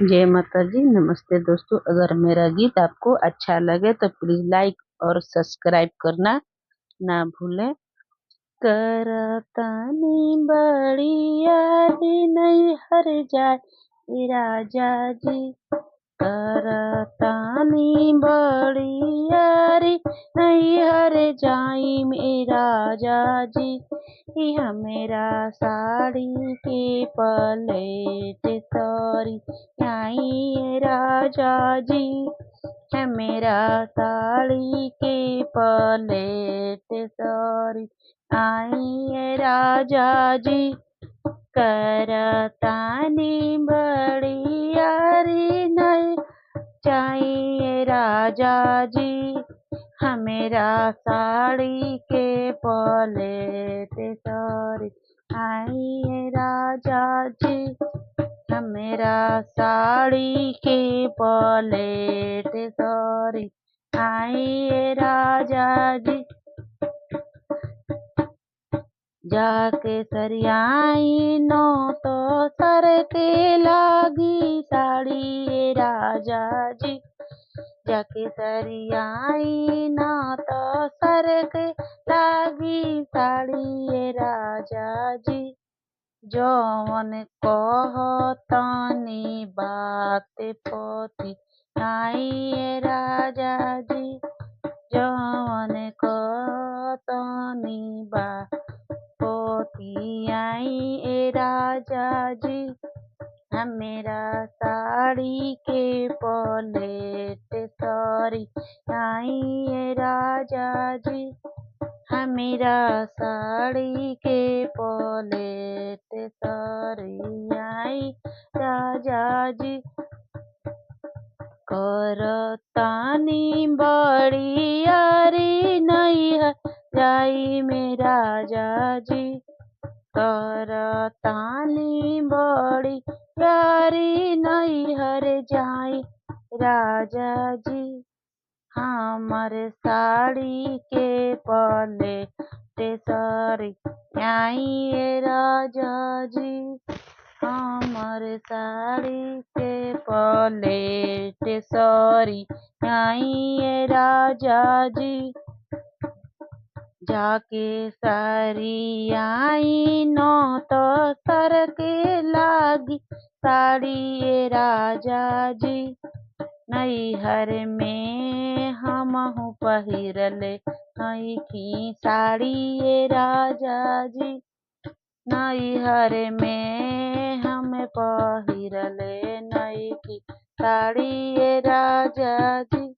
जय माता दी। नमस्ते दोस्तों, अगर मेरा गीत आपको अच्छा लगे तो प्लीज लाइक और सब्सक्राइब करना ना भूलें। करतानी बड़ी यारी नहीं हर जाए राजा जी, करतानी बड़ी यारी नहीं हर जाई मेरा राजा जी। यह मेरा साड़ी के पलेट सॉरी आई राजा जी, है मेरा साड़ी के पलेट सॉरी आई राजा जी। करतानी बड़ी यारी नहीं चाहिए राजा जी, हमेरा साड़ी के पलेट सॉरी आइए राजा जी, हमेरा साड़ी के पलेट सॉरी आइए राजा जी। जाके सरियाई नो तो सर के लागी साड़ी राजा जी, जाके सरियाई ना तो सर के लागी साड़ी राजा जी। जौन कहतानी बात पोती आई राजा जी, जौन कहतानी बात पोती आई राजा जी, हमेरा साड़ी के पलेट सॉरी आई राजा जी, हमेरा साड़ी के पलेट सॉरी आई राजा जी। करतानी बड़ी यारी नहीं है जाई मेरा राजा जी, करतानी बड़ी यारी नहीं हर जाई राजा जी, हमर साड़ी के पलेट सॉरी आई राजा जी, हमर साड़ी के पलेट सॉरी आई राजा जी। जाके सरियाई नो तो सर के लागी साड़ी राजा जी, नैहर में हमहू पहिरले नईखी साड़ी राजा जी, नैहर में हम पहिरले नईखी साड़ी राजा जी,